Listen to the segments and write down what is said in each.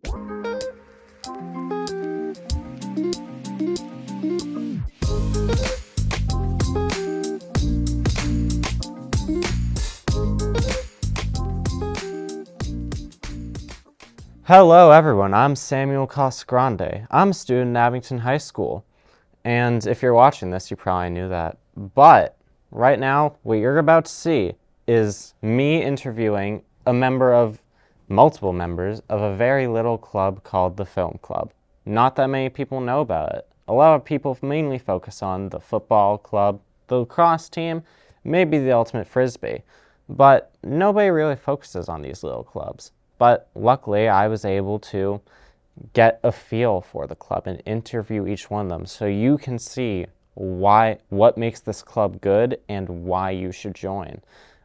Hello everyone, I'm Samuel Casagrande. I'm a student at Abington High School. And if you're watching this, you probably knew that. But right now, what you're about to see is me interviewing multiple members of a very little club called the Film Club. Not that many people know about it. A lot of people mainly focus on the football club, the lacrosse team, maybe the ultimate frisbee. But nobody really focuses on these little clubs. But luckily, I was able to get a feel for the club and interview each one of them so you can see what makes this club good and why you should join.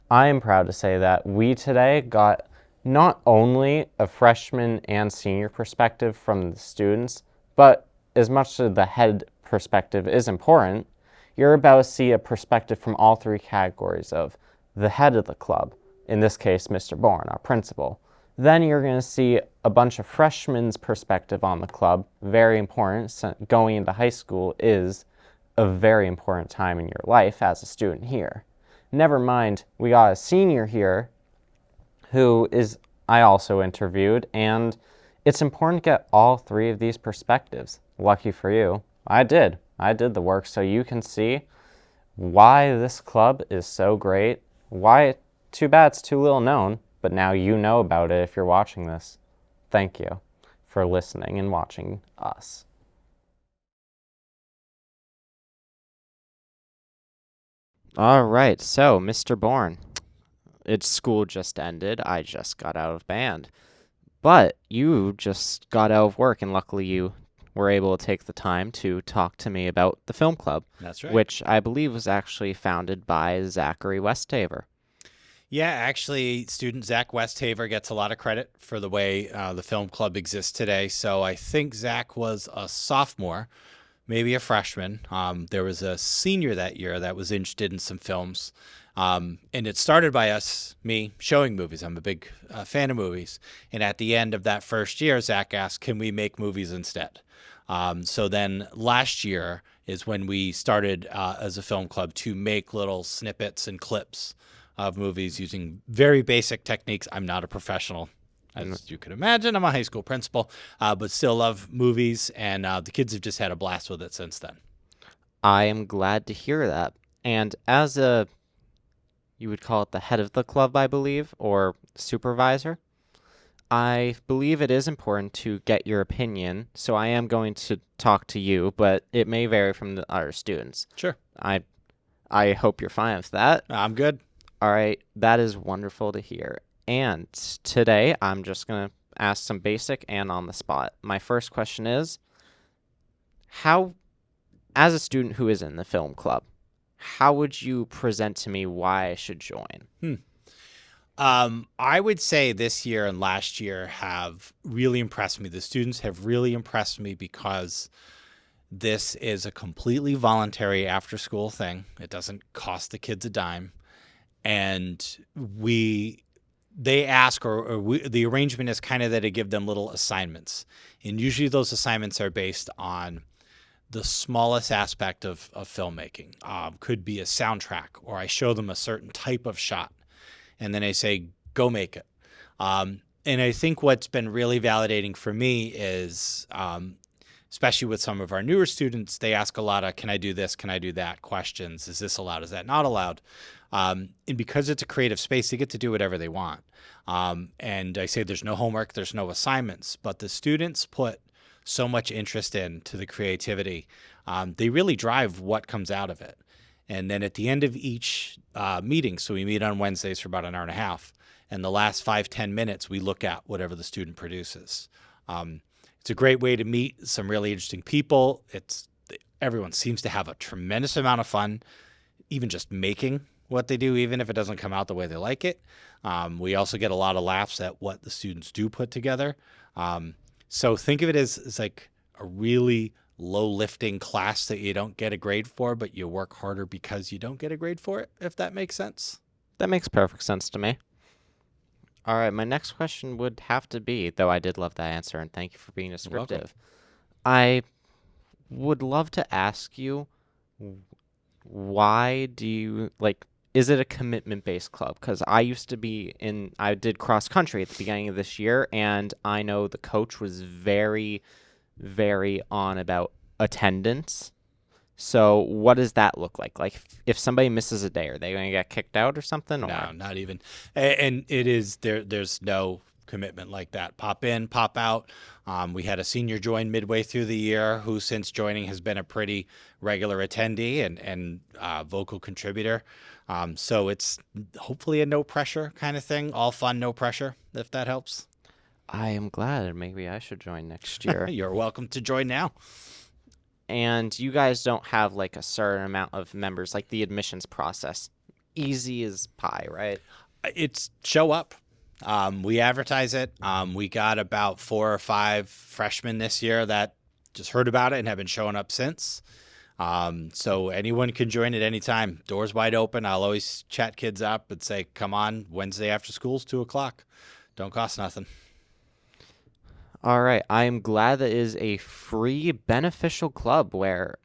I am proud to say that we today got not only a freshman and senior perspective from the students, but as much as the head perspective is important, you're about to see a perspective from all three categories of the head of the club, in this case, Mr. Bourne, our principal. Then you're going to see a bunch of freshmen's perspective on the club, very important, since going into high school is a very important time in your life as a student here. Never mind, we got a senior here who I also interviewed, and it's important to get all three of these perspectives. Lucky for you, I did the work so you can see why this club is so great, too bad it's too little known, but now you know about it if you're watching this. Thank you for listening and watching us. All right, so Mr. Bourne, school just ended. I just got out of band. But you just got out of work, and luckily you were able to take the time to talk to me about the film club. That's right. Which I believe was actually founded by Zachary Westhaver. Yeah, actually, student Zach Westhaver gets a lot of credit for the way the film club exists today. So I think Zach was a sophomore, maybe a freshman. There was a senior that year that was interested in some films. And it started by me showing movies. I'm a big fan of movies. And at the end of that first year, Zach asked, can we make movies instead? So then last year is when we started as a film club to make little snippets and clips of movies using very basic techniques. I'm not a professional, as you could imagine. I'm a high school principal, but still love movies, and the kids have just had a blast with it since then. I am glad to hear that. And as you would call it the head of the club, I believe, or supervisor, I believe it is important to get your opinion, so I am going to talk to you, but it may vary from the other students. Sure. I hope you're fine with that. I'm good. All right, that is wonderful to hear. And today, I'm just going to ask some basic and on the spot. My first question is, as a student who is in the film club, how would you present to me why I should join? I would say this year and last year have really impressed me. The students have really impressed me because this is a completely voluntary after-school thing. It doesn't cost the kids a dime. And they ask, the arrangement is kind of that I give them little assignments. And usually those assignments are based on the smallest aspect of filmmaking. Could be a soundtrack, or I show them a certain type of shot. And then I say, go make it. And I think what's been really validating for me is, especially with some of our newer students, they ask a lot of, can I do this? Can I do that? Questions. Is this allowed? Is that not allowed? And because it's a creative space, they get to do whatever they want. And I say there's no homework, there's no assignments, but the students put so much interest into the creativity. They really drive what comes out of it. And then at the end of each meeting, so we meet on Wednesdays for about an hour and a half, and the last 5-10 minutes, we look at whatever the student produces. It's a great way to meet some really interesting people. Everyone seems to have a tremendous amount of fun, even just making what they do, even if it doesn't come out the way they like it. We also get a lot of laughs at what the students do put together. So think of it as like a really low lifting class that you don't get a grade for, but you work harder because you don't get a grade for it, if that makes sense. That makes perfect sense to me. All right, my next question would have to be, though I did love that answer, and thank you for being Welcome. descriptive. I would love to ask you, why do you like, is it a commitment-based club? Because I did cross country at the beginning of this year, and I know the coach was very, very on about attendance. So what does that look like? Like, if somebody misses a day, are they going to get kicked out or something? No, Or not even. And it is there. There's no commitment like that. Pop in, pop out. We had a senior join midway through the year who, since joining, has been a pretty regular attendee and vocal contributor. So it's hopefully a no pressure kind of thing. All fun, no pressure. If that helps, I am glad. Maybe I should join next year. you're welcome to join now. And you guys don't have like a certain amount of members, like the admissions process. Easy as pie, right? It's show up. We advertise it. We got about 4 or 5 freshmen this year that just heard about it and have been showing up since. So anyone can join at any time. Doors wide open. I'll always chat kids up and say, come on, Wednesday after school's 2 o'clock. Don't cost nothing. All right. I am glad that it is a free, beneficial club where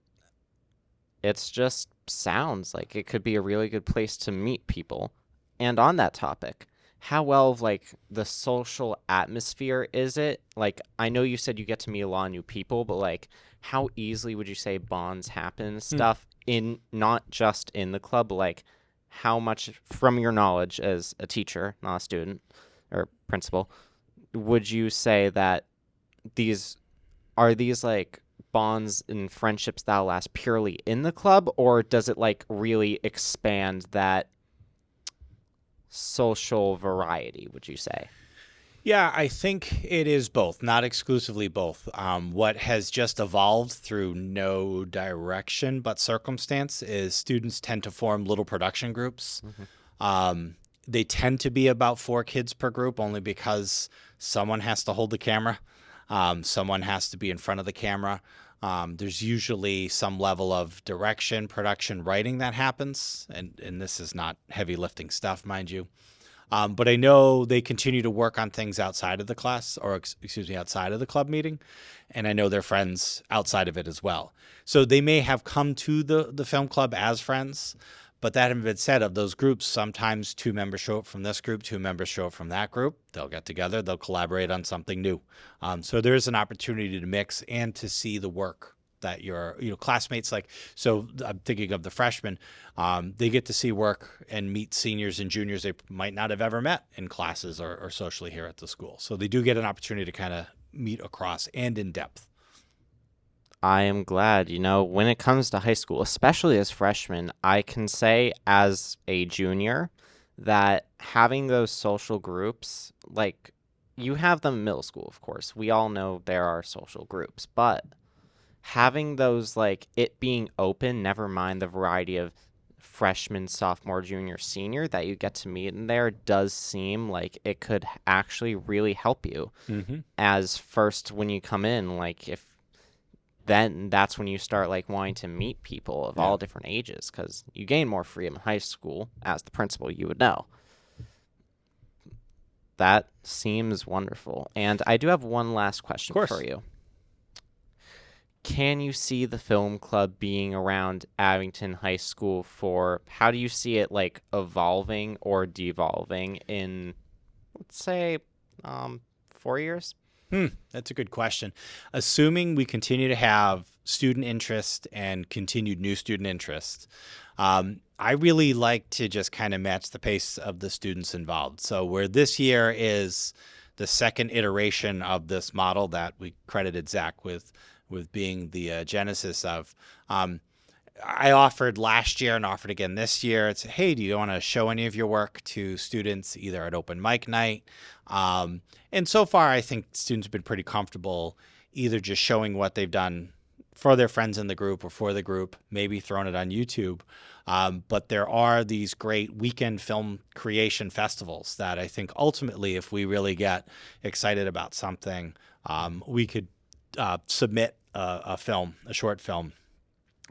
it's just sounds like it could be a really good place to meet people. And on that topic, how well of like the social atmosphere is it? Like, I know you said you get to meet a lot of new people, but like, how easily would you say bonds happen and stuff in not just in the club, but like how much from your knowledge as a teacher, not a student or principal, would you say that these these like bonds and friendships that last purely in the club, or does it like really expand that social variety, would you say? Yeah, I think it is both, not exclusively both. What has just evolved through no direction but circumstance is students tend to form little production groups. They tend to be about 4 kids per group only because someone has to hold the camera. Someone has to be in front of the camera. There's usually some level of direction, production, writing that happens. And this is not heavy lifting stuff, mind you. But I know they continue to work on things outside of the class, or excuse me, outside of the club meeting. And I know they're friends outside of it as well. So they may have come to the film club as friends, but that having been said, of those groups, sometimes 2 members show up from this group, 2 members show up from that group. They'll get together, they'll collaborate on something new. So there's an opportunity to mix and to see the work that your classmates like. So I'm thinking of the freshmen. They get to see work and meet seniors and juniors they might not have ever met in classes or socially here at the school. So they do get an opportunity to kind of meet across and in depth. I am glad, when it comes to high school, especially as freshmen, I can say as a junior that having those social groups, like you have them in middle school, of course. We all know there are social groups, but having those, like it being open, never mind the variety of freshman, sophomore, junior, senior that you get to meet in there, does seem like it could actually really help you as first when you come in. Like, if then that's when you start like wanting to meet people of all different ages, because you gain more freedom in high school. As the principal, you would know. That seems wonderful. And I do have one last question for you. Can you see the film club being around Abington High School for, how do you see it like evolving or devolving in, let's say, 4 years? That's a good question. Assuming we continue to have student interest and continued new student interest, I really like to just kind of match the pace of the students involved. So where this year is the second iteration of this model that we credited Zach with being the genesis of, I offered last year and offered again this year. It's, hey, do you want to show any of your work to students either at open mic night? And so far, I think students have been pretty comfortable either just showing what they've done for their friends in the group or for the group, maybe throwing it on YouTube. But there are these great weekend film creation festivals that I think ultimately, if we really get excited about something, we could submit a short film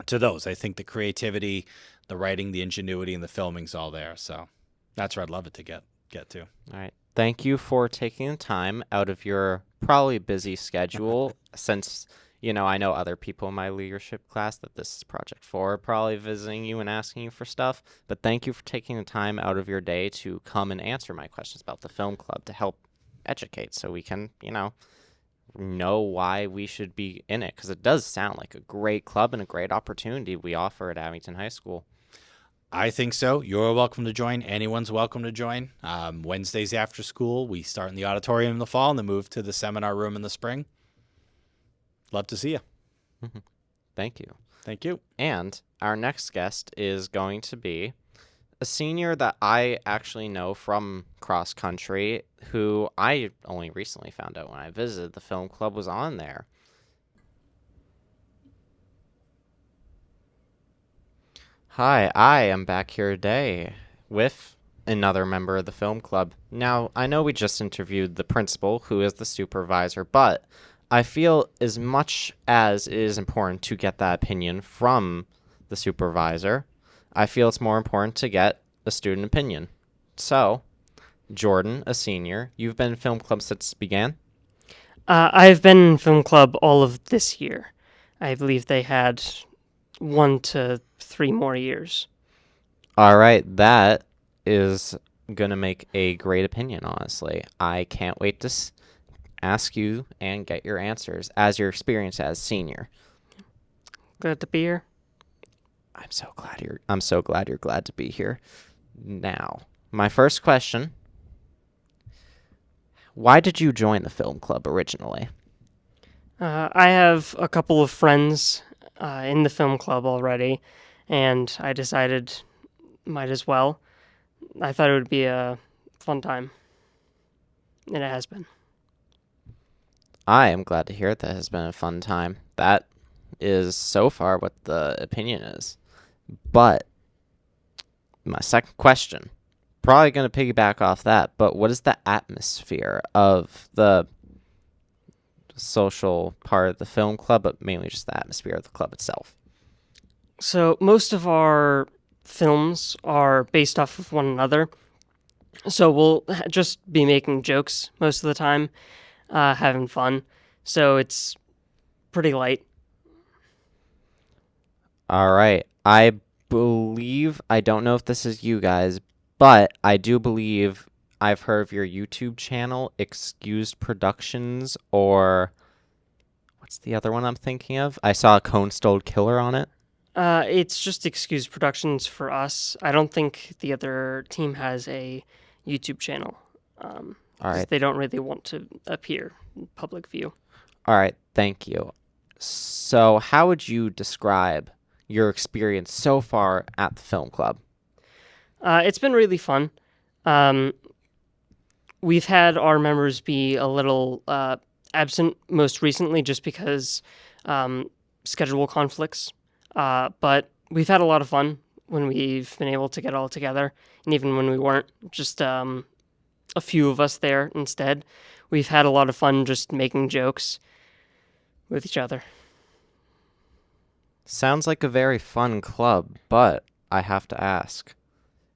to those. I think the creativity, the writing, the ingenuity, and the filming's all there. So that's where I'd love it to get to. All right. thank you for taking the time out of your probably busy schedule since, I know other people in my leadership class that this is project for are probably visiting you and asking you for stuff. But thank you for taking the time out of your day to come and answer my questions about the film club to help educate so we can, know why we should be in it, because it does sound like a great club and a great opportunity we offer at Abington High School. I think so. You're welcome to join. Anyone's welcome to join. Wednesdays after school, we start in the auditorium in the fall and then move to the seminar room in the spring. Love to see you. Thank you. Thank you. And our next guest is going to be a senior that I actually know from cross country, who I only recently found out when I visited the film club was on there. Hi, I am back here today with another member of the film club. Now, I know we just interviewed the principal, who is the supervisor, but I feel as much as it is important to get that opinion from the supervisor, I feel it's more important to get a student opinion. So, Jordan, a senior, you've been in film club since it began? I've been in film club all of this year. I believe they had 1 to 3 more years. All right, that is going to make a great opinion, honestly. I can't wait to ask you and get your answers as your experience as senior. Glad to be here. I'm so glad you're glad to be here. Now, my first question, why did you join the film club originally? I have a couple of friends in the film club already, and I decided might as well. I thought it would be a fun time, and it has been. I am glad to hear it. That has been a fun time. That is so far what the opinion is. But my second question, probably going to piggyback off that, but what is the atmosphere of the social part of the film club, but mainly just the atmosphere of the club itself? So most of our films are based off of one another. So we'll just be making jokes most of the time, having fun. So it's pretty light. All right. I believe, I don't know if this is you guys, but I do believe I've heard of your YouTube channel, Excused Productions, or what's the other one I'm thinking of? I saw a Cone Stole Killer on it. It's just Excuse Productions for us. I don't think the other team has a YouTube channel. All right. They don't really want to appear in public view. All right. Thank you. So how would you describe your experience so far at the film club? It's been really fun. We've had our members be a little absent most recently just because schedule conflicts. But we've had a lot of fun when we've been able to get all together. And even when we weren't, just a few of us there instead. We've had a lot of fun just making jokes with each other. Sounds like a very fun club, but I have to ask,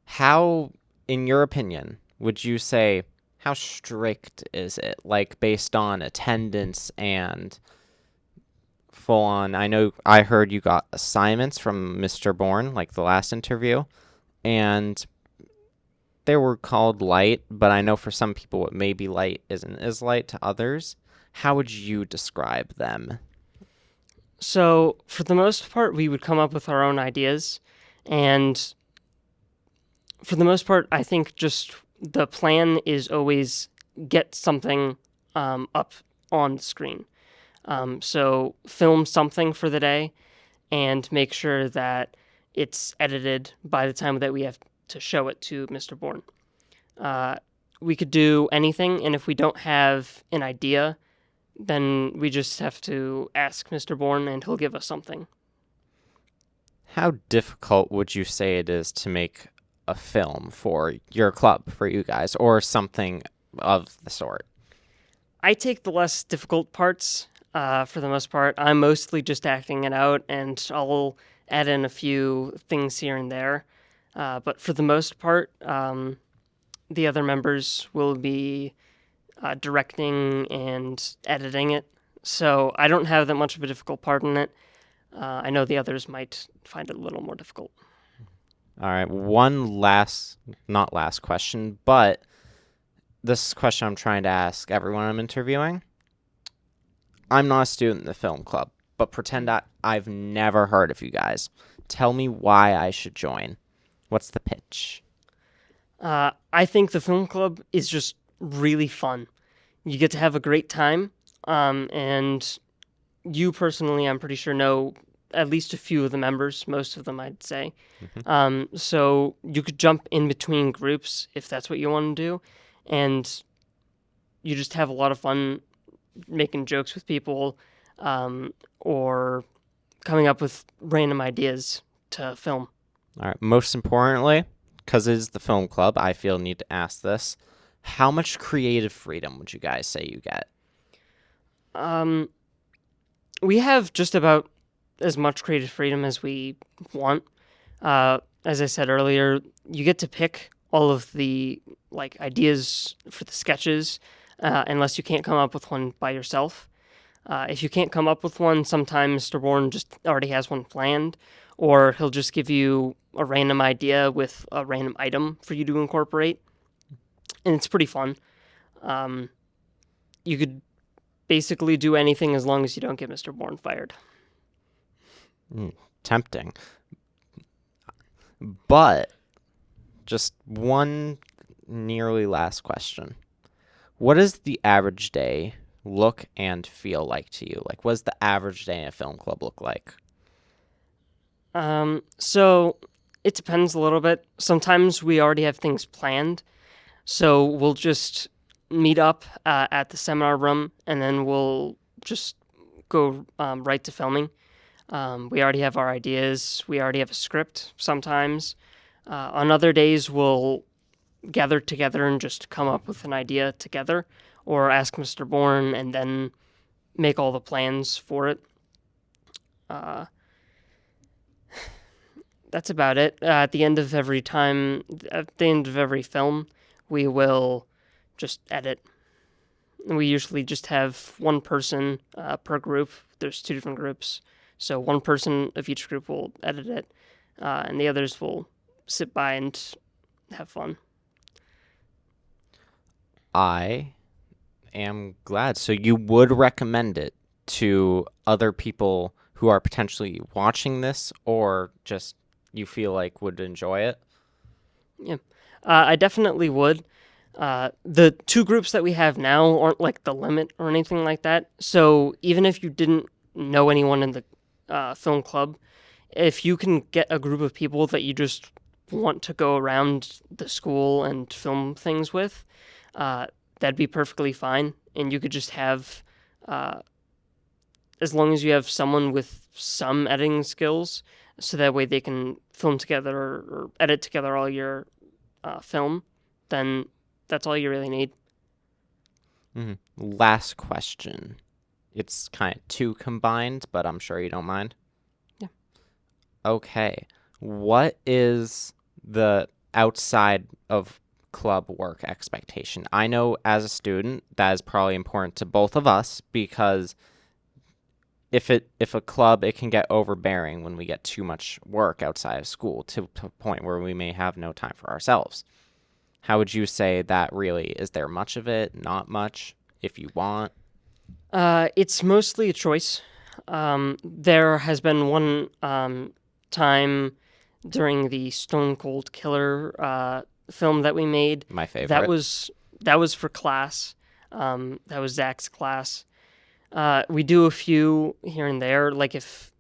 how, in your opinion, would you say, how strict is it? Like, based on attendance and full on, I know I heard you got assignments from Mr. Bourne, like the last interview, and they were called light, but I know for some people what may be light isn't as light to others. How would you describe them? So, for the most part, we would come up with our own ideas. And for the most part, I think just the plan is always get something up on the screen. So, film something for the day and make sure that it's edited by the time that we have to show it to Mr. Bourne. We could do anything, and if we don't have an idea, then we just have to ask Mr. Bourne, and he'll give us something. How difficult would you say it is to make a film for your club, for you guys, or something of the sort? I take the less difficult parts for the most part. I'm mostly just acting it out, and I'll add in a few things here and there. But for the most part, the other members will be directing and editing it. So I don't have that much of a difficult part in it. I know the others might find it a little more difficult. All right, not last question, but this question I'm trying to ask everyone I'm interviewing. I'm not a student in the film club, but pretend I've never heard of you guys. Tell me why I should join. What's the pitch? I think the film club is just really fun. You get to have a great time, and you personally, I'm pretty sure, know at least a few of the members, most of them, I'd say. So you could jump in between groups if that's what you want to do, and you just have a lot of fun making jokes with people, or coming up with random ideas to film. All right, most importantly, because it is the film club, I feel need to ask this. How much creative freedom would you guys say you get? We have just about as much creative freedom as we want. As I said earlier, you get to pick all of the ideas for the sketches, unless you can't come up with one by yourself. If you can't come up with one, sometimes Mr. Bourne just already has one planned, or he'll just give you a random idea with a random item for you to incorporate, and it's pretty fun. You could basically do anything as long as you don't get Mr. Bourne fired. Tempting. But just one nearly last question. What does the average day look and feel like to you? Like, what does the average day in a film club look like? So it depends a little bit. Sometimes we already have things planned, so we'll just meet up at the seminar room, and then we'll just go right to filming. We already have our ideas. We already have a script sometimes. On other days, we'll gather together and just come up with an idea together, or ask Mr. Bourne and then make all the plans for it. That's about it. At the end of every film, we will just edit. We usually just have one person per group. There's 2 different groups. So one person of each group will edit it, and the others will sit by and have fun. I am glad. So you would recommend it to other people who are potentially watching this, or just you feel like would enjoy it? Yeah, I definitely would. The 2 groups that we have now aren't like the limit or anything like that. So even if you didn't know anyone in the film club, if you can get a group of people that you just want to go around the school and film things with, that'd be perfectly fine. And you could just have, as long as you have someone with some editing skills, so that way they can film together or edit together all your film, then that's all you really need. Last question. It's kind of 2 combined, but I'm sure you don't mind. Yeah. Okay. What is the outside of club work expectation? I know as a student that is probably important to both of us, because if a club, it can get overbearing when we get too much work outside of school to a point where we may have no time for ourselves. How would you say that really? Is there much of it? Not much, if you want? It's mostly a choice. There has been one time during the Stone Cold Killer film that we made. My favorite. That was for class. That was Zach's class. We do a few here and there. Like if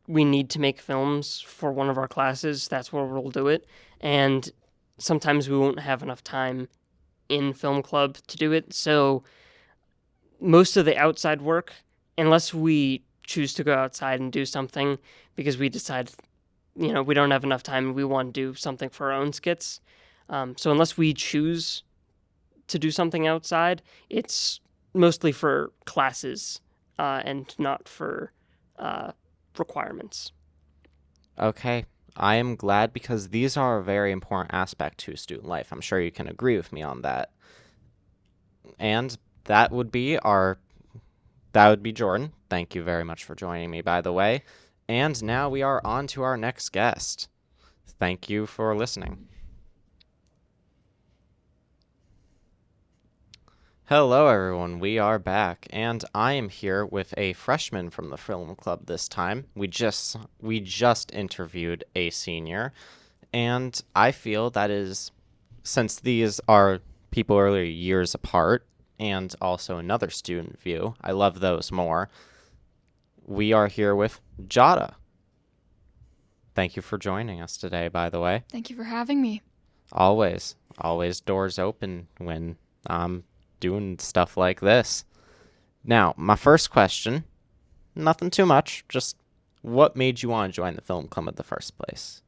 we need to make films for one of our classes, that's where we'll do it. And sometimes we won't have enough time in film club to do it. So most of the outside work, unless we choose to go outside and do something because we decide, we don't have enough time and we want to do something for our own skits. So unless we choose to do something outside, it's mostly for classes and not for requirements. Okay. I am glad because these are a very important aspect to student life. I'm sure you can agree with me on that. And that would be Jordan. Thank you very much for joining me, by the way. And now we are on to our next guest. Thank you for listening. Hello, everyone. We are back, and I am here with a freshman from the film club this time. We just interviewed a senior, and I feel that is, since these are people earlier years apart, and also another student view, I love those more. We are here with Jada. Thank you for joining us today, by the way. Thank you for having me. Always doors open when I'm doing stuff like this. Now, my first question, nothing too much, just what made you want to join the film club in the first place?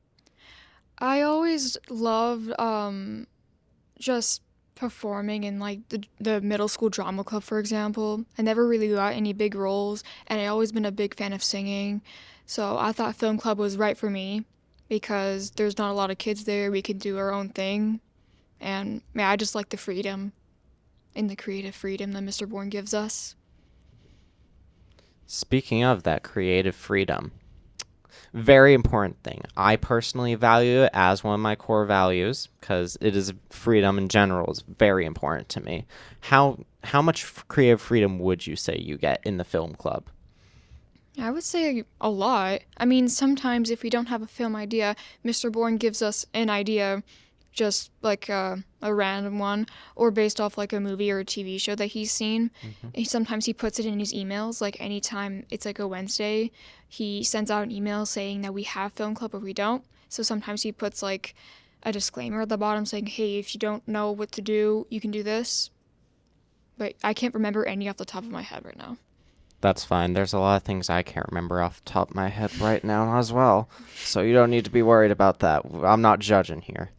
I always loved just performing in like the middle school drama club, for example. I never really got any big roles, and I always been a big fan of singing. So I thought film club was right for me because there's not a lot of kids there. We can do our own thing, and yeah, I just like the freedom and the creative freedom that Mr. Bourne gives us. Speaking of that creative freedom, very important thing. I personally value it as one of my core values because it is freedom in general is very important to me. How much creative freedom would you say you get in the film club? I would say a lot. I mean, sometimes if we don't have a film idea, Mr. Bourne gives us an idea, just like a random one, or based off like a movie or a TV show that he's seen. Sometimes he puts it in his emails, like anytime it's like a Wednesday, he sends out an email saying that we have film club or we don't. So sometimes he puts like a disclaimer at the bottom saying, hey, if you don't know what to do, you can do this. But I can't remember any off the top of my head right now. That's fine. There's a lot of things I can't remember off the top of my head right now as well. So you don't need to be worried about that. I'm not judging here.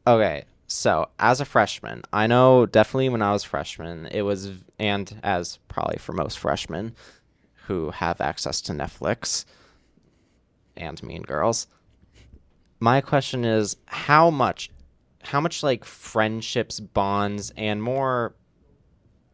Okay, so as a freshman, I know definitely when I was freshman, it was, and as probably for most freshmen who have access to Netflix and Mean Girls, my question is how much like friendships, bonds, and more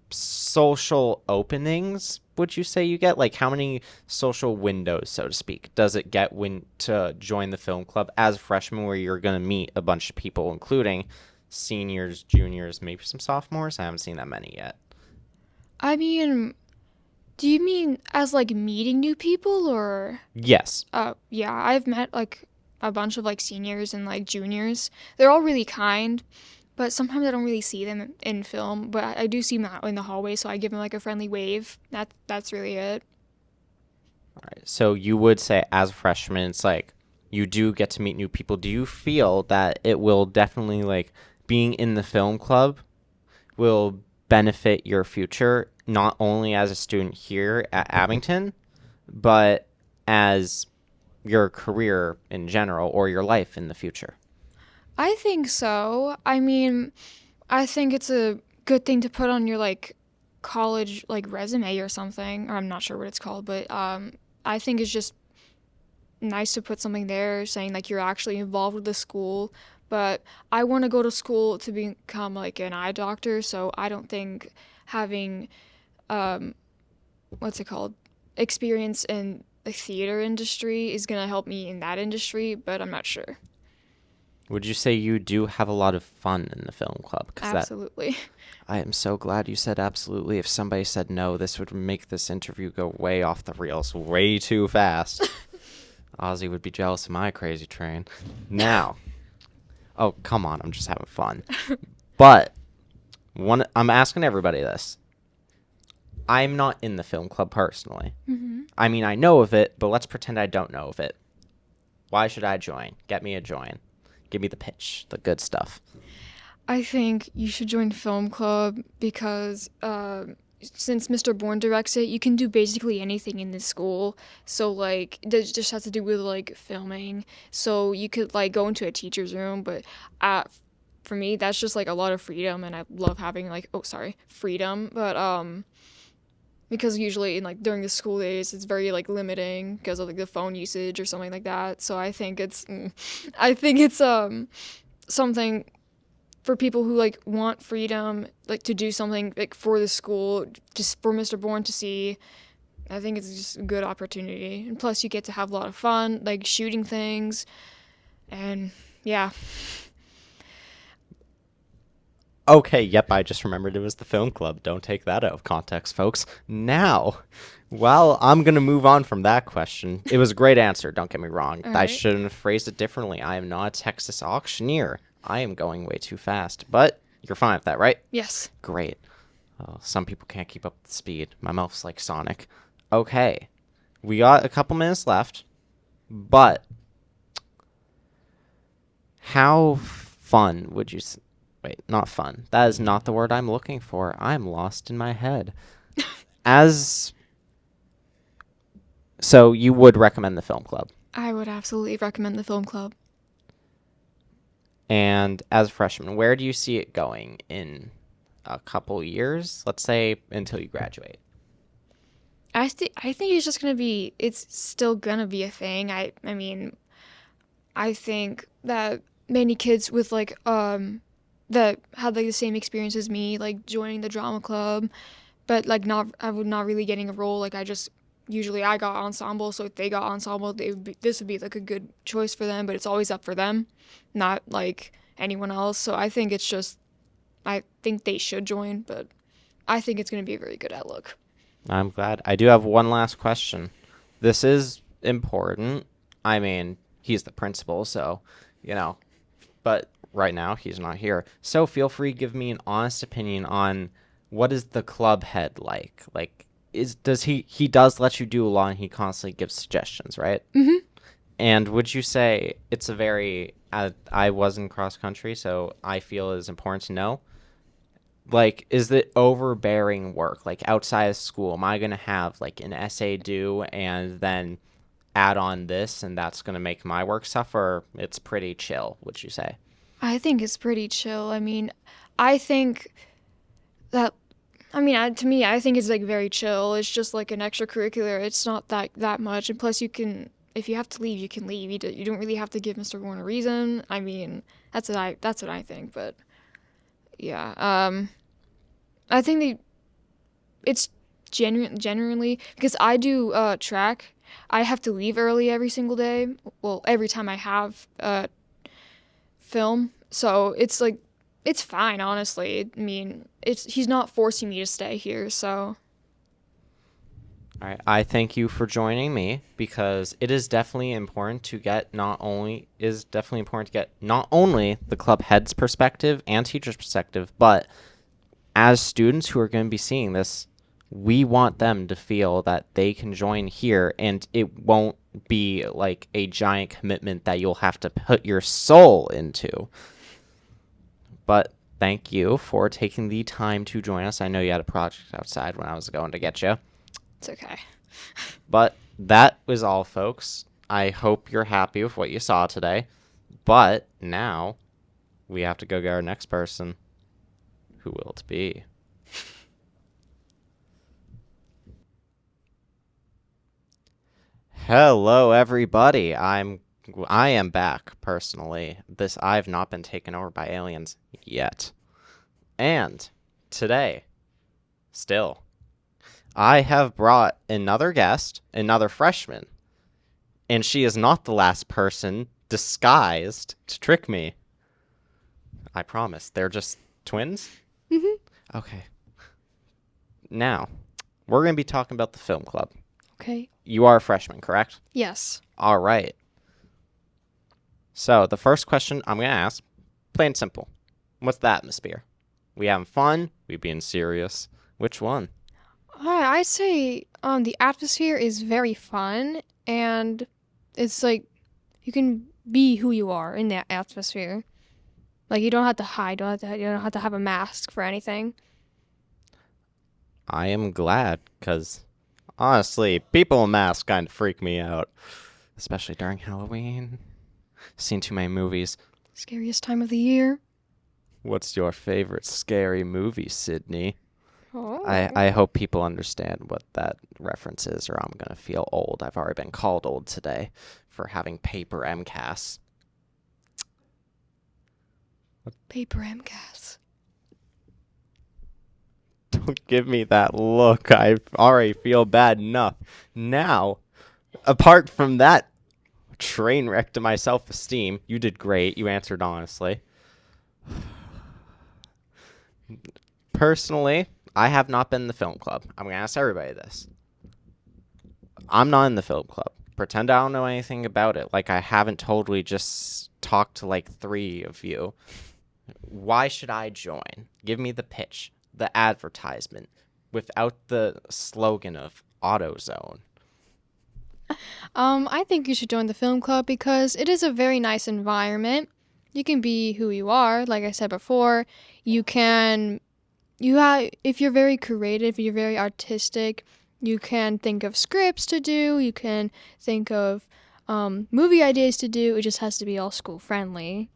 social openings would you say you get? Like how many social windows, so to speak, does it get when to join the film club as a freshman where you're going to meet a bunch of people, including seniors, juniors, maybe some sophomores? I haven't seen that many yet. I mean, do you mean as like meeting new people or? Yes. Yeah, I've met like a bunch of like seniors and like juniors. They're all really kind, but sometimes I don't really see them in film, but I do see them out in the hallway, so I give them like a friendly wave. That's really it. All right. So you would say as a freshman, it's like you do get to meet new people. Do you feel that it will definitely like being in the film club will benefit your future, not only as a student here at Abington, but as your career in general or your life in the future? I think so. I mean, I think it's a good thing to put on your like college like resume or something, or I'm not sure what it's called, but I think it's just nice to put something there saying like you're actually involved with the school. But I want to go to school to become like an eye doctor, so I don't think having what's it called, experience in the theater industry is gonna help me in that industry, but I'm not sure. Would you say you do have a lot of fun in the film club? Absolutely. I am so glad you said absolutely. If somebody said no, this would make this interview go way off the rails way too fast. Ozzy would be jealous of my crazy train. Now, oh, come on, I'm just having fun. But I'm asking everybody this. I'm not in the film club personally. I mean, I know of it, but let's pretend I don't know of it. Why should I join? Get me a join. Give me the pitch, the good stuff. I think you should join Film Club because since Mr. Bourne directs it, you can do basically anything in this school. So, like, it just has to do with, like, filming. So you could, like, go into a teacher's room, but for me, that's just, like, a lot of freedom, and I love having, like, freedom. But because usually in like during the school days it's very like limiting because of like the phone usage or something like that. So I think it's something for people who like want freedom, like to do something like for the school, just for Mr. Bourne to see. I think it's just a good opportunity, and plus you get to have a lot of fun, like shooting things, and yeah. Okay, yep, I just remembered it was the film club. Don't take that out of context, folks. Now, well, I'm going to move on from that question. It was a great answer, don't get me wrong. All I right. shouldn't have phrased it differently. I am not a Texas auctioneer. I am going way too fast. But you're fine with that, right? Yes. Great. Some people can't keep up with the speed. My mouth's like Sonic. Okay, we got a couple minutes left, but how fun would you... Wait, not fun. That is not the word I'm looking for. I'm lost in my head. So you would recommend the film club. I would absolutely recommend the film club. And as a freshman, where do you see it going in a couple years? Let's say until you graduate. I think it's still gonna be a thing. I mean, I think that many kids with like that had like the same experience as me, like joining the drama club, but like not really getting a role. Like usually I got ensemble, so if they got ensemble, this would be like a good choice for them. But it's always up for them, not like anyone else. So I think they should join, but I think it's gonna be a very good outlook. I'm glad. I do have one last question. This is important. I mean, he's the principal, so, but right now he's not here. So feel free to give me an honest opinion on what is the club head like? Like, does he does let you do a lot and he constantly gives suggestions, right? Mm-hmm. And would you say it's a very, I was in cross country, so I feel it is important to know. Like, is it overbearing work? Like, outside of school, am I going to have, like, an essay due and then add on this, and that's going to make my work suffer? It's pretty chill, would you say? I think it's pretty chill. I mean, I think that, to me, I think it's like very chill. It's just like an extracurricular. It's not that much. And plus, if you have to leave, you can leave. You don't really have to give Mr. Warren a reason. I mean, that's what I think. But yeah, I think it's genuinely because I do track. I have to leave early every single day. Well, every time I have film, so it's like it's fine. Honestly, I mean, he's not forcing me to stay here, so. All right, I thank you for joining me because it is definitely important to get not only the club head's perspective and teacher's perspective, but as students who are going to be seeing this, we want them to feel that they can join here and it won't be like a giant commitment that you'll have to put your soul into. But thank you for taking the time to join us. I know you had a project outside when I was going to get you. It's okay. But that was all, folks. I hope you're happy with what you saw today. But now we have to go get our next person. Who will it be? Hello, everybody. I am back, personally. I've not been taken over by aliens yet. And today, still, I have brought another guest, another freshman, and she is not the last person disguised to trick me. I promise. They're just twins? Mm-hmm. Okay. Now, we're going to be talking about the film club. Okay. You are a freshman, correct? Yes. All right. So, the first question I'm going to ask, plain and simple. What's the atmosphere? We having fun? We being serious? Which one? I'd say the atmosphere is very fun, and it's like you can be who you are in that atmosphere. Like you don't have to hide. You don't have to have a mask for anything. I am glad, because honestly, people in masks kind of freak me out, especially during Halloween. Seen too many movies. Scariest time of the year. What's your favorite scary movie, Sydney? Oh. I hope people understand what that reference is, or I'm going to feel old. I've already been called old today for having paper MCAS. Paper MCAS. Don't give me that look. I already feel bad enough. Now, apart from that train wreck to my self-esteem, you did great. You answered honestly. Personally, I have not been in the film club. I'm going to ask everybody this. I'm not in the film club. Pretend I don't know anything about it. Like I haven't totally just talked to like 3 of you. Why should I join? Give me the pitch, the advertisement, without the slogan of AutoZone. I think you should join the film club because it is a very nice environment. You can be who you are, like I said before. If you're very creative, you're very artistic, you can think of scripts to do, you can think of movie ideas to do. It just has to be all school friendly.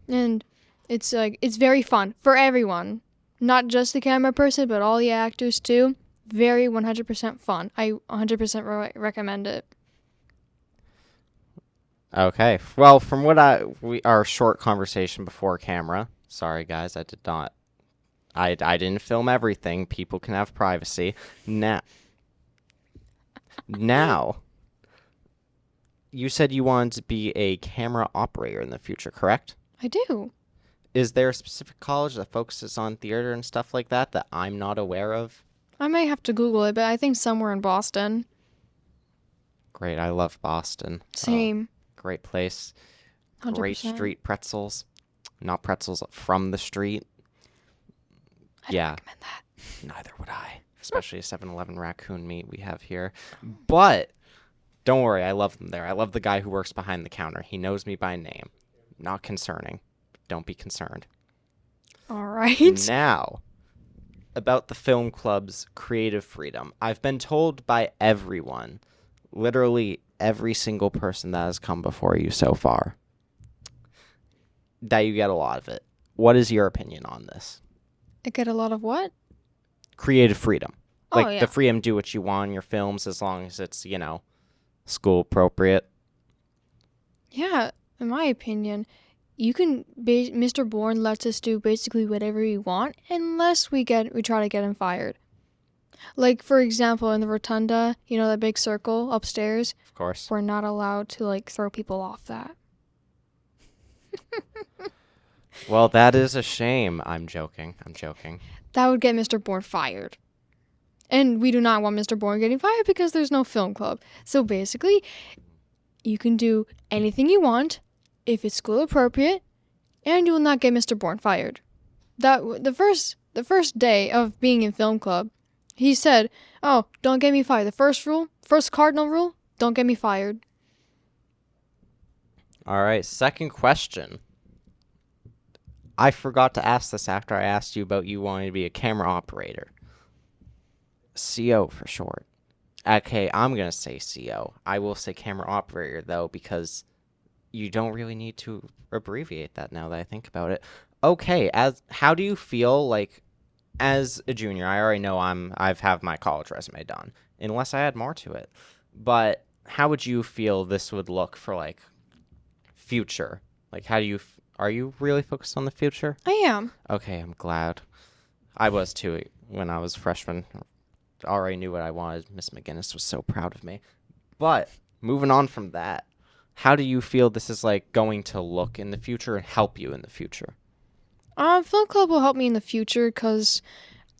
And it's very fun for everyone. Not just the camera person, but all the actors too. Very 100% fun. I 100% recommend it. Okay. Well, from what our short conversation before camera. Sorry, guys, I did not. I didn't film everything. People can have privacy. Now, you said you wanted to be a camera operator in the future, correct? I do. Is there a specific college that focuses on theater and stuff like that I'm not aware of? I may have to Google it, but I think somewhere in Boston. Great. I love Boston. Same. Great place. 100%. Great street pretzels. Not pretzels from the street. I don't recommend that. Neither would I. Especially a 7-Eleven raccoon meat we have here. But don't worry, I love them there. I love the guy who works behind the counter. He knows me by name. Not concerning. Don't be concerned. All right. Now, about the film club's creative freedom. I've been told by everyone, literally every single person that has come before you so far, that you get a lot of it. What is your opinion on this? I get a lot of what? Creative freedom. Like yeah. the freedom to do what you want in your films as long as it's, school appropriate. Yeah, in my opinion, Mr. Bourne lets us do basically whatever we want unless we try to get him fired. Like, for example, in the rotunda, that big circle upstairs? Of course. We're not allowed to, throw people off that. Well, that is a shame. I'm joking. That would get Mr. Bourne fired. And we do not want Mr. Bourne getting fired because there's no film club. So basically, you can do anything you want if it's school appropriate, and you will not get Mr. Bourne fired. The first day of being in film club, he said, "Oh, don't get me fired. The first cardinal rule, don't get me fired." All right, second question. I forgot to ask this after I asked you about you wanting to be a camera operator. CO for short. Okay, I'm going to say CO. I will say camera operator, though, because you don't really need to abbreviate that now that I think about it. Okay, how do you feel like as a junior? I already know I've have my college resume done, unless I add more to it. But how would you feel this would look for future? Are you really focused on the future? I am. Okay, I'm glad. I was too when I was a freshman. Already knew what I wanted. Miss McGinnis was so proud of me. But moving on from that, how do you feel this is going to look in the future and help you in the future? Film club will help me in the future because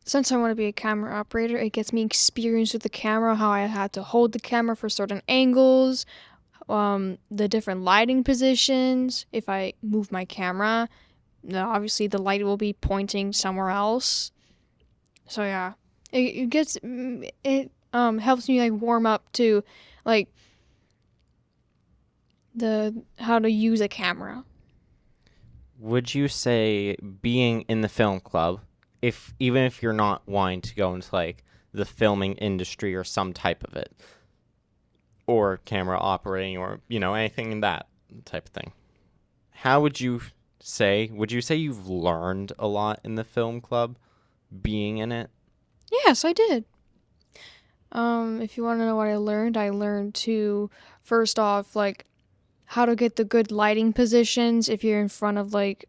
since I want to be a camera operator, it gets me experience with the camera, how I had to hold the camera for certain angles, the different lighting positions. If I move my camera, obviously the light will be pointing somewhere else. So yeah, it helps me warm up to how to use a camera. Would you say being in the film club, even if you're not wanting to go into the filming industry or some type of it, or camera operating or anything in that type of thing, how would you say you've learned a lot in the film club being in it? Yes, I did. If you want to know what I learned to, first off, like, how to get the good lighting positions if you're in front of, like,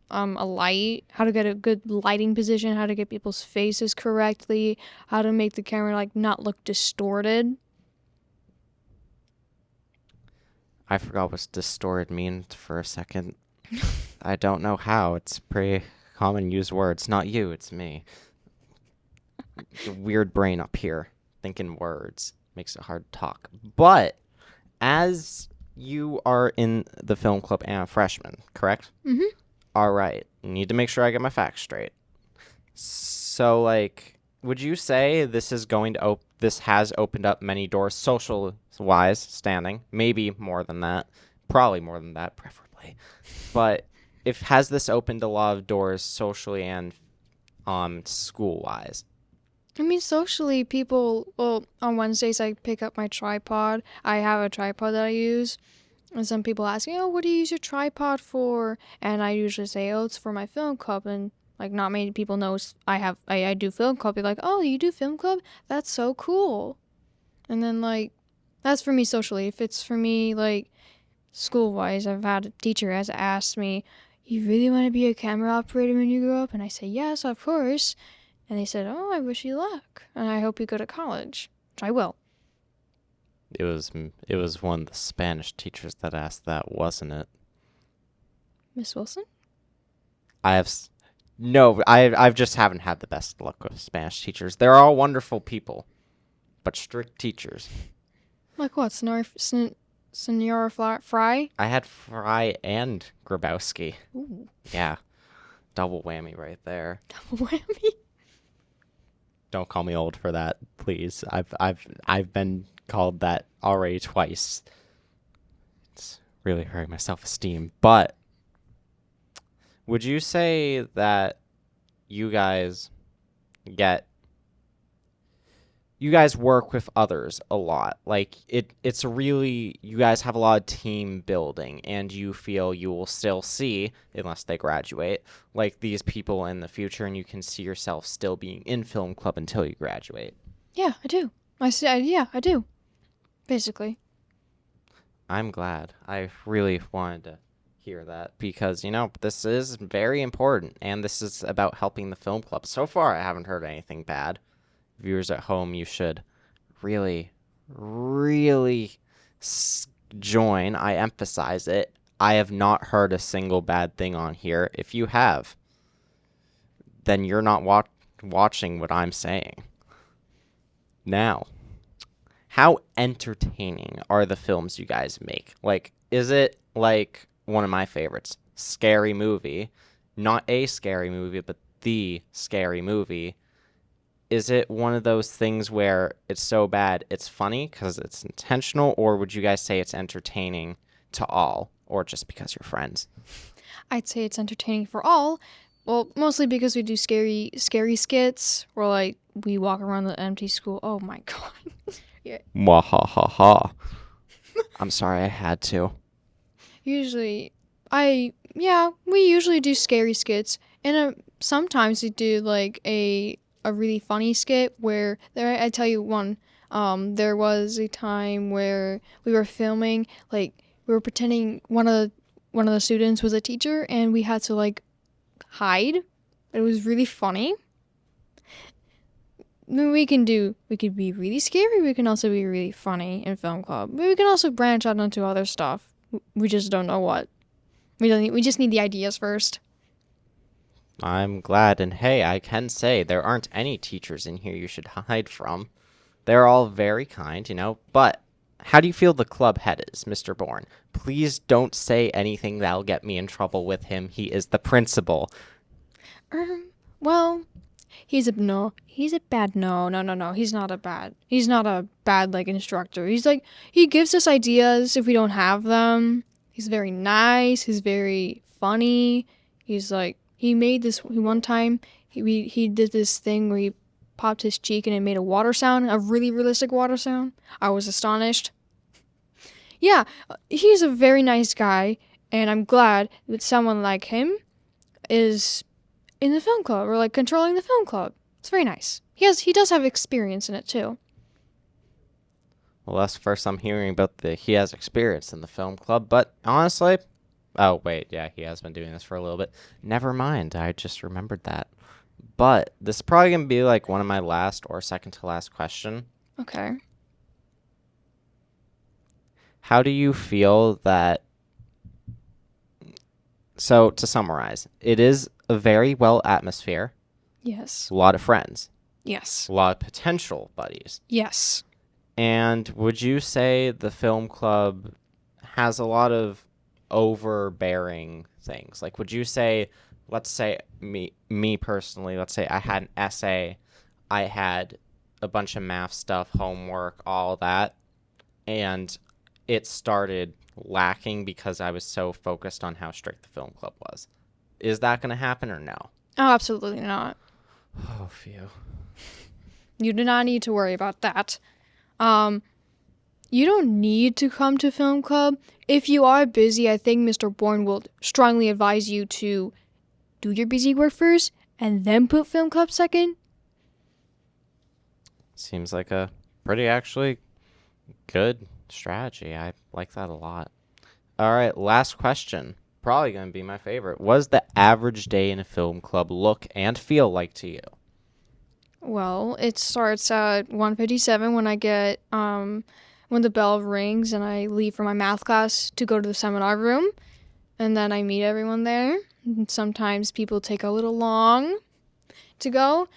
a light, how to get a good lighting position, how to get people's faces correctly, how to make the camera, like, not look distorted. I forgot what distorted means for a second. I don't know how. It's pretty common used word. It's not you, it's me. The weird brain up here thinking words makes it hard to talk. But as you are in the film club and a freshman, correct? Mm-hmm. All right. Need to make sure I get my facts straight. So, like, would you say this is going to this has opened up many doors social-wise, standing? Maybe more than that. Probably more than that, preferably. But has this opened a lot of doors socially and school-wise? I mean, socially, people, well, on Wednesdays, I pick up my tripod. I have a tripod that I use. And some people ask me, oh, what do you use your tripod for? And I usually say, oh, it's for my film club. And, like, not many people know I do film club. They're like, oh, you do film club? That's so cool. And then, like, that's for me socially. If it's for me, like, school-wise, I've had a teacher has asked me, you really want to be a camera operator when you grow up? And I say, yes, of course. And they said, oh, I wish you luck. And I hope you go to college. Which I will. It was one of the Spanish teachers that asked that, wasn't it? Miss Wilson? I just haven't had the best luck with Spanish teachers. They're all wonderful people, but strict teachers. Like what? Senora Fry? I had Fry and Grabowski. Ooh. Yeah, double whammy right there. Double whammy? Don't call me old for that, please. I've been called that already twice. It's really hurting my self-esteem. But would you say that you guys work with others a lot? Like it's really, you guys have a lot of team building, and you feel you will still see, unless they graduate, like these people in the future, and you can see yourself still being in film club until you graduate. Yeah, I do. I do. Basically. I'm glad. I really wanted to hear that because, this is very important, and this is about helping the film club. So far, I haven't heard anything bad. Viewers at home, you should really, really join. I emphasize it. I have not heard a single bad thing on here. If you have, then you're not watching what I'm saying. Now, how entertaining are the films you guys make? Like, is it like one of my favorites, Scary Movie? Not a scary movie, but the scary movie. Is it one of those things where it's so bad it's funny because it's intentional, or would you guys say it's entertaining to all, or just because you're friends? I'd say it's entertaining for all. Well, mostly because we do scary skits, where, like, we walk around the empty school. Oh my god. Yeah. Mwahaha. I'm sorry, I had to. We usually do scary skits, and sometimes we do like a really funny skit where I tell you one. There was a time where we were filming, like we were pretending one of the students was a teacher, and we had to like hide. It was really funny. I mean, we could be really scary. We can also be really funny in film club. But we can also branch out into other stuff. We just don't know what. We just need the ideas first. I'm glad, and hey, I can say there aren't any teachers in here you should hide from. They're all very kind, but how do you feel the club head is, Mr. Bourne? Please don't say anything that'll get me in trouble with him. He is the principal. Well, he's not a bad like instructor. He gives us ideas if we don't have them. He's very nice. He's very funny. He's like, he made this one time. He did this thing where he popped his cheek and it made a water sound, a really realistic water sound. I was astonished. Yeah, he's a very nice guy, and I'm glad that someone like him is in the film club, or like controlling the film club. It's very nice. He does have experience in it too. Well, that's the first I'm hearing about he has experience in the film club, but honestly, oh wait, yeah, he has been doing this for a little bit. Never mind, I just remembered that. But this is probably going to be like one of my last or second to last question. Okay. How do you feel that... So, to summarize, it is a very well atmosphere, Yes. a lot of friends, Yes. a lot of potential buddies. Yes. And would you say the film club has a lot of overbearing things? Like, would you say, let's say me personally, let's say I had an essay, I had a bunch of math stuff, homework, all that, and it started lacking because I was so focused on how strict the film club was. Is that going to happen or no? Oh, absolutely not. Oh, phew. You do not need to worry about that. You don't need to come to film club. If you are busy, I think Mr. Bourne will strongly advise you to do your busy work first and then put film club second. Seems like a pretty actually good strategy. I like that a lot. All right, last question. Probably going to be my favorite. What does the average day in a film club look and feel like to you? Well, it starts at 1:57 when I get when the bell rings and I leave for my math class to go to the seminar room, and then I meet everyone there. And sometimes people take a little long to go,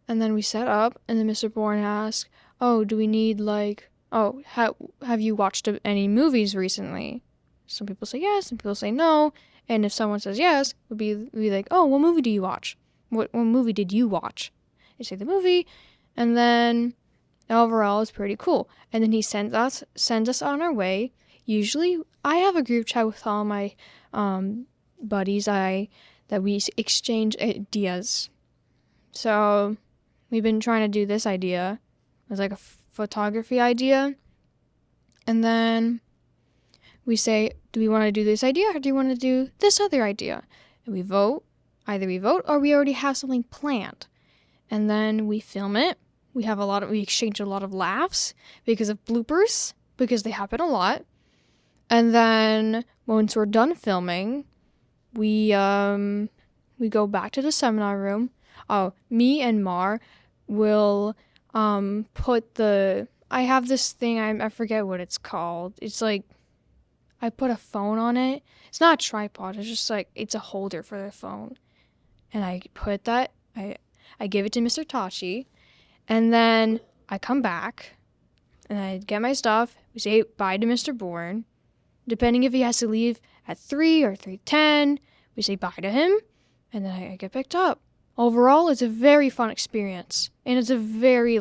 and then we set up, and then Mr. Bourne asks, "Oh, do we need have you watched any movies recently?" Some people say yes, some people say no, and if someone says yes, we'd be like, "Oh, what movie do you watch? What movie did you watch?" They say the movie, and then overall it's pretty cool. And then he sends us on our way. Usually, I have a group chat with all my buddies. That we exchange ideas. So we've been trying to do this idea. It's like a photography idea, and then we say, do we want to do this idea or do you want to do this other idea? And we vote. Either we vote or we already have something planned. And then we film it. We exchange a lot of laughs because of bloopers, because they happen a lot. And then once we're done filming, we go back to the seminar room. Oh, me and Mar will I have this thing, I forget what it's called. It's like I put a phone on it. It's not a tripod. It's just like it's a holder for the phone. And I put that I give it to Mr. Tachi, and then I come back, and I get my stuff. We say bye to Mr. Bourne. Depending if he has to leave at 3 or 3:10, we say bye to him, and then I get picked up. Overall, it's a very fun experience, and it's a very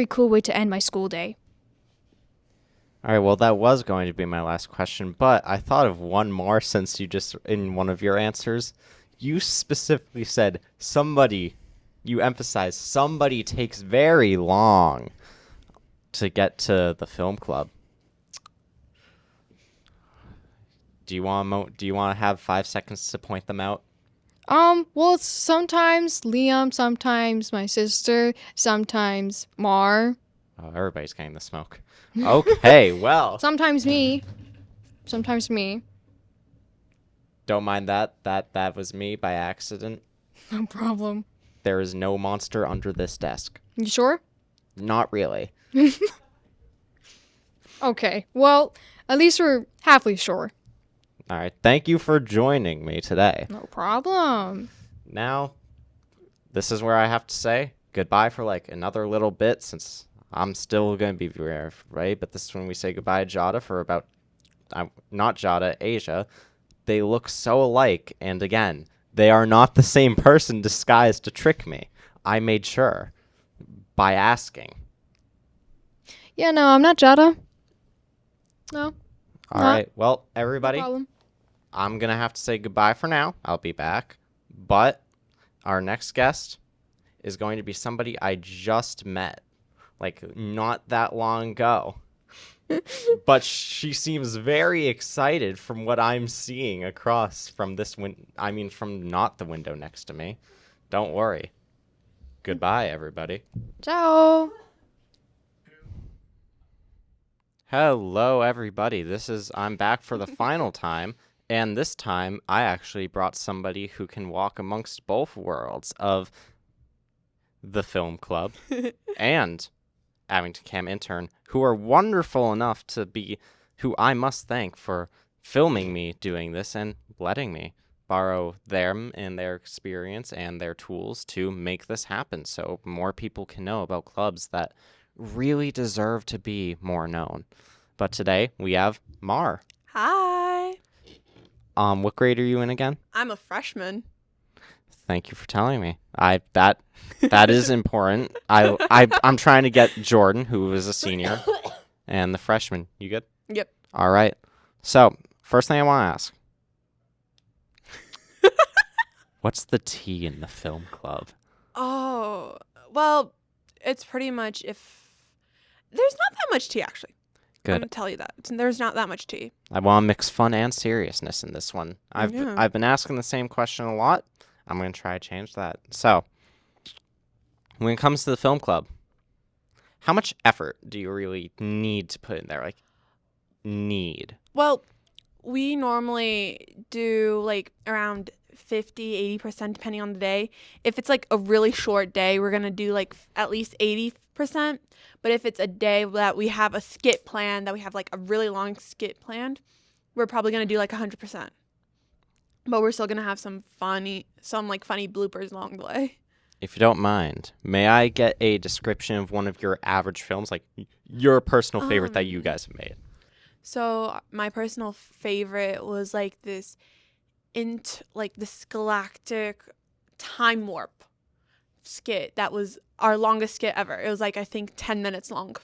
cool way to end my school day. All right, well, that was going to be my last question, but I thought of one more since you just, in one of your answers, you specifically said you emphasized somebody takes very long to get to the film club. Do you want to have 5 seconds to point them out? Well, it's sometimes Liam, sometimes my sister, sometimes Mar. Oh, everybody's getting the smoke. Okay, well. Sometimes me. Sometimes me. Don't mind that. That was me by accident. No problem. There is no monster under this desk. You sure? Not really. Okay. Well, at least we're halfway sure. All right. Thank you for joining me today. No problem. Now, this is where I have to say goodbye for like another little bit since I'm still going to be here, right? But this is when we say goodbye to Jada for about, not Jada, Asia. They look so alike, and again, they are not the same person disguised to trick me. I made sure by asking. Yeah, no, I'm not Jada. No. All right. Well, everybody, No problem. I'm going to have to say goodbye for now. I'll be back. But our next guest is going to be somebody I just met, like not that long ago. But she seems very excited from what I'm seeing across from this from not the window next to me. Don't worry. Goodbye, everybody. Ciao. Hello, everybody. I'm back for the final time, and this time I actually brought somebody who can walk amongst both worlds of the film club and Abington Cam intern, who are wonderful enough to be, who I must thank for filming me doing this and letting me borrow them and their experience and their tools to make this happen so more people can know about clubs that really deserve to be more known. But today we have Mar. Hi. What grade are you in again? I'm a freshman. Thank you for telling me. That is important. I'm trying to get Jordan, who is a senior, and the freshman. You good? Yep. All right. So first thing I want to ask. What's the tea in the film club? Oh, well, it's pretty much if there's not that much tea actually. I'm Good. gonna tell you that there's not that much tea. I want to mix fun and seriousness in this one. Yeah. I've been asking the same question a lot. I'm going to try to change that. So, when it comes to the film club, how much effort do you really need to put in there? Like, need. Well, we normally do like around 50-80% depending on the day. If it's like a really short day, we're gonna do like at least 80%. But if it's a day that we have a skit planned, that we have like a really long skit planned, we're probably gonna do like 100%. But we're still gonna have some funny bloopers along the way. If you don't mind, may I get a description of one of your average films? Like, your personal favorite that you guys have made. So my personal favorite was like this galactic time warp skit that was our longest skit ever. It was like I think 10 minutes long.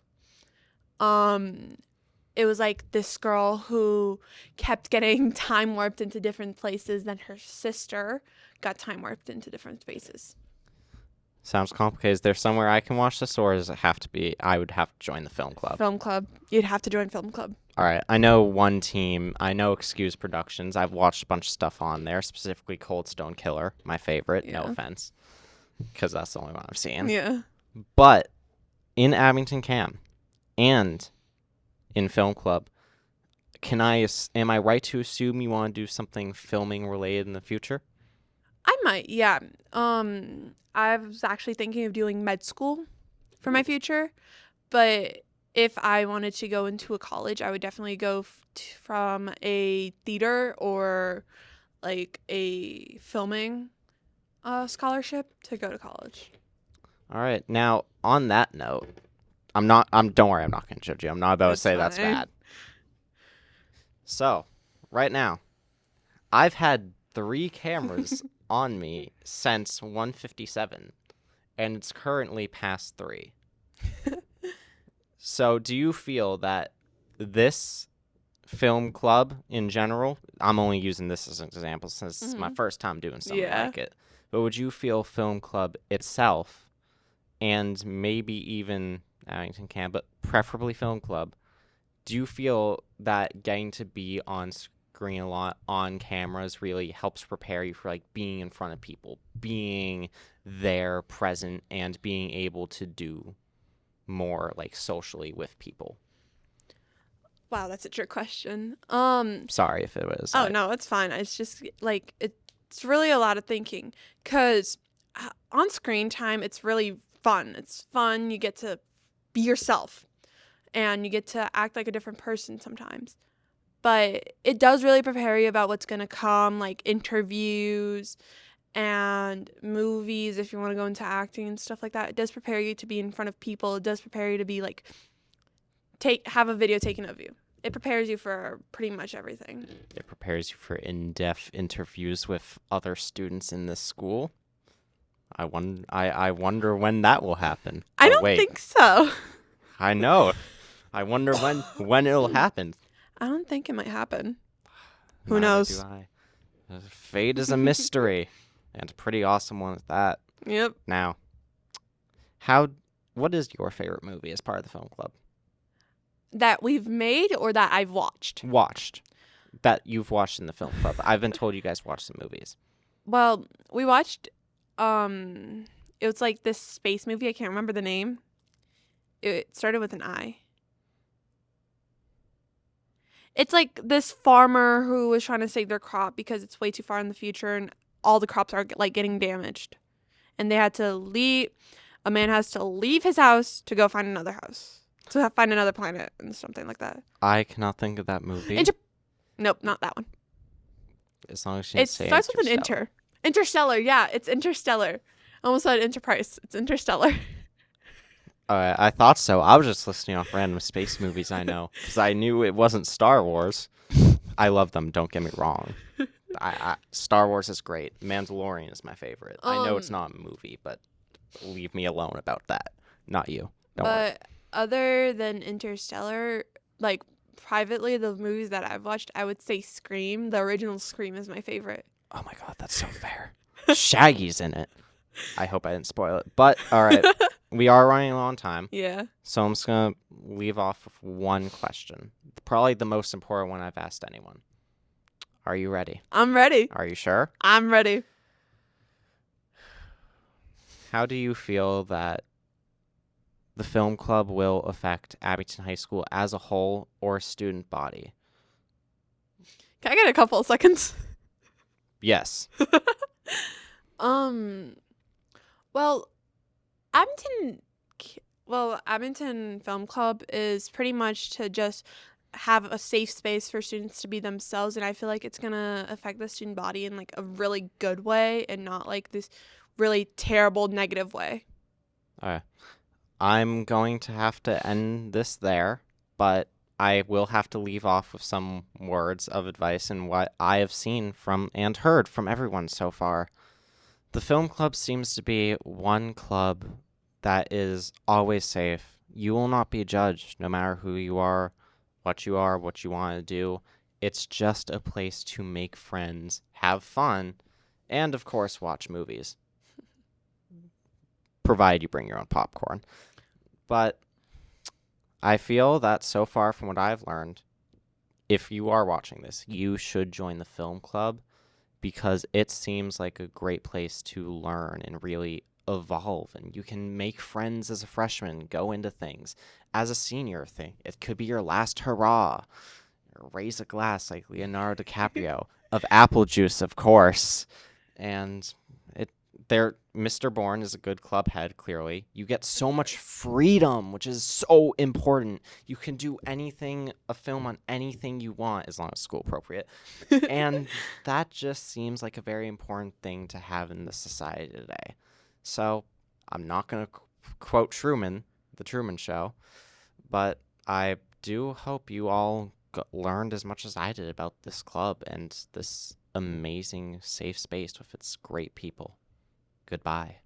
It was like this girl who kept getting time warped into different places, then her sister got time warped into different spaces. Sounds complicated. Is there somewhere I can watch this, or does it have to be, I would have to join the film club? Film club. You'd have to join film club. All right. I know one team. I know Excuse Productions. I've watched a bunch of stuff on there, specifically Cold Stone Killer, my favorite. No Yeah. offense, because that's the only one I've seen. Yeah. But in Abington Cam and in Film Club, am I right to assume you want to do something filming related in the future? I might, yeah. I was actually thinking of doing med school for my future, but if I wanted to go into a college, I would definitely go from a theater or like a filming scholarship to go to college. All right. Now, on that note, don't worry, I'm not going to judge you. I'm not about to say that's fine. bad. So, right now, I've had 3 cameras on me since 1:57, and it's currently past 3. So, do you feel that this film club in general, I'm only using this as an example since it's my first time doing something like it, but would you feel film club itself, and maybe even Abington Cam, but preferably film club, do you feel that getting to be on screen a lot on cameras really helps prepare you for like being in front of people, being there, present, and being able to do more like socially with people? Wow, that's a trick question. Sorry if it was. Oh, no, it's fine. It's just like it's really a lot of thinking because on screen time, it's really fun. It's fun. You get to be yourself and you get to act like a different person sometimes. But it does really prepare you about what's going to come, like interviews and movies if you want to go into acting and stuff like that. It does prepare you to be in front of people. It does prepare you to be like have a video taken of you. It prepares you for pretty much everything. It prepares you for in-depth interviews with other students in this school. I wonder when that will happen. I Oh, don't wait. think so. I know. I wonder when it'll happen. I don't think it might happen. Who Neither knows? do I. Fate is a mystery, and a pretty awesome one at that. Yep. Now, what is your favorite movie as part of the film club? That we've made or that I've watched? Watched. That you've watched in the film club. I've been told you guys watch some movies. Well, we watched it It was like this space movie. I can't remember the name. It started with an I. It's like this farmer who was trying to save their crop because it's way too far in the future and all the crops are like getting damaged. And they had to leave. A man has to leave his house to go find another house. To find another planet and something like that. I cannot think of that movie. Nope, not that one. As long as you It say starts with an Interstellar. Interstellar, yeah, it's Interstellar. I almost said Enterprise. It's Interstellar. I thought so. I was just listing off random space movies I know because I knew it wasn't Star Wars. I love them. Don't get me wrong. Star Wars is great. Mandalorian is my favorite. I know it's not a movie, but leave me alone about that. Not you. Don't worry. But other than Interstellar, like privately, the movies that I've watched, I would say Scream. The original Scream is my favorite. Oh my god, that's so fair. Shaggy's in it. I hope I didn't spoil it. But all right, we are running low on time, Yeah. so I'm just gonna leave off with one question. Probably the most important one I've asked anyone. Are you ready? I'm ready. Are you sure? I'm ready. How do you feel that the film club will affect Abington High School as a whole or student body? Can I get a couple of seconds? Yes. Well, Abington Film Club is pretty much to just have a safe space for students to be themselves, and I feel like it's gonna affect the student body in like a really good way and not like this really terrible negative way. I'm going to have to end this there, but I will have to leave off with some words of advice and what I have seen from and heard from everyone so far. The film club seems to be one club that is always safe. You will not be judged no matter who you are, what you want to do. It's just a place to make friends, have fun, and of course watch movies. Provided you bring your own popcorn. But I feel that so far from what I've learned, if you are watching this, you should join the film club because it seems like a great place to learn and really evolve. And you can make friends as a freshman, go into things. As a senior thing, it could be your last hurrah. Raise a glass like Leonardo DiCaprio of apple juice, of course. And Mr. Bourne is a good club head, clearly. You get so much freedom, which is so important. You can do a film on anything you want, as long as school appropriate. And that just seems like a very important thing to have in the society today. So I'm not going to quote Truman, The Truman Show, but I do hope you all learned as much as I did about this club and this amazing safe space with its great people. Goodbye.